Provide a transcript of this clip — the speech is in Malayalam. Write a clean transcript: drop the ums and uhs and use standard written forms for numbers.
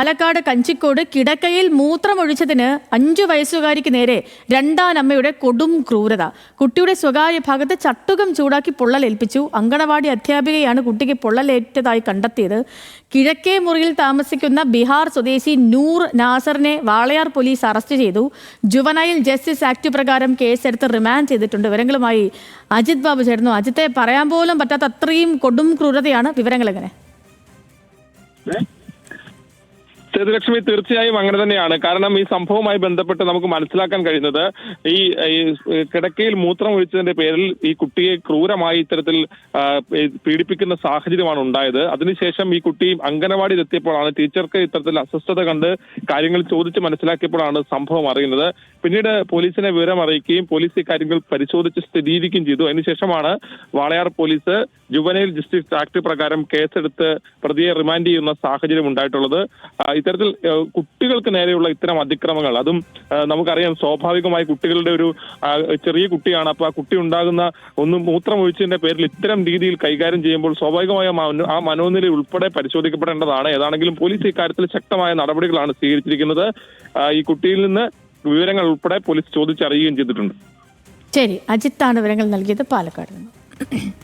പാലക്കാട് കഞ്ചിക്കോട് കിടക്കയിൽ മൂത്രമൊഴിച്ചതിന് 5 വയസ്സുകാരിക്ക് നേരെ രണ്ടാനമ്മയുടെ കൊടും ക്രൂരത. കുട്ടിയുടെ സ്വകാര്യ ഭാഗത്ത് ചട്ടുകം ചൂടാക്കി പൊള്ളലേൽപ്പിച്ചു. അങ്കണവാടി അധ്യാപികയാണ് കുട്ടിക്ക് പൊള്ളലേറ്റതായി കണ്ടെത്തിയത്. കിഴക്കേ മുറിയിൽ താമസിക്കുന്ന ബീഹാർ സ്വദേശി നൂർ നാസറിനെ വാളയാർ പോലീസ് അറസ്റ്റ് ചെയ്തു. ജുവനൈൽ ജസ്റ്റിസ് ആക്ട് പ്രകാരം കേസെടുത്ത് റിമാൻഡ് ചെയ്തിട്ടുണ്ട്. വിവരങ്ങളുമായി അജിത് ബാബു ചേർന്നു. അജിത്തെ, പറയാൻ പോലും പറ്റാത്ത അത്രയും കൊടും ക്രൂരതയാണ്. വിവരങ്ങൾ എങ്ങനെ? സേതുലക്ഷ്മി, തീർച്ചയായും അങ്ങനെ തന്നെയാണ്. കാരണം ഈ സംഭവവുമായി ബന്ധപ്പെട്ട് നമുക്ക് മനസ്സിലാക്കാൻ കഴിയുന്നത് ഈ കിടക്കയിൽ മൂത്രം ഒഴിച്ചതിന്റെ പേരിൽ ഈ കുട്ടിയെ ക്രൂരമായി ഇത്തരത്തിൽ പീഡിപ്പിക്കുന്ന സാഹചര്യമാണ് ഉണ്ടായത്. അതിനുശേഷം ഈ കുട്ടി അംഗനവാടിയിൽ എത്തിയപ്പോഴാണ് ടീച്ചർക്ക് ഇത്തരത്തിൽ അസ്വസ്ഥത കണ്ട് കാര്യങ്ങൾ ചോദിച്ച് മനസ്സിലാക്കിയപ്പോഴാണ് സംഭവം അറിയുന്നത്. പിന്നീട് പോലീസിനെ വിവരം അറിയിക്കുകയും പോലീസ് ഈ കാര്യങ്ങൾ പരിശോധിച്ച് സ്ഥിരീകരിക്കുകയും ചെയ്തു. അതിനുശേഷമാണ് Walayar police juvenile justice act പ്രകാരം കേസെടുത്ത് പ്രതിയെ റിമാൻഡ് ചെയ്യുന്ന സാഹചര്യം ഉണ്ടായിട്ടുള്ളത്. ഇത്തരത്തിൽ കുട്ടികൾക്ക് നേരെയുള്ള ഇത്തരം അതിക്രമങ്ങൾ, അതും നമുക്കറിയാം, സ്വാഭാവികമായി കുട്ടികളുടെ ഒരു ചെറിയ കുട്ടിയാണ്. അപ്പൊ ആ കുട്ടി ഉണ്ടാകുന്ന മൂത്രം ഒഴിച്ചതിന്റെ പേരിൽ ഇത്തരം രീതിയിൽ കൈകാര്യം ചെയ്യുമ്പോൾ സ്വാഭാവികമായും ആ മനോനില ഉൾപ്പെടെ പരിശോധിക്കപ്പെടേണ്ടതാണ്. ഏതാണെങ്കിലും പോലീസ് ഇക്കാര്യത്തിൽ ശക്തമായ നടപടികളാണ് സ്വീകരിച്ചിരിക്കുന്നത്. ഈ കുട്ടിയിൽ നിന്ന് വിവരങ്ങൾ ഉൾപ്പെടെ പോലീസ് ചോദിച്ചറിയുകയും ചെയ്തിട്ടുണ്ട്. ശരി, അജിത്താണ് വിവരങ്ങൾ നൽകിയത് പാലക്കാട് നിന്ന്.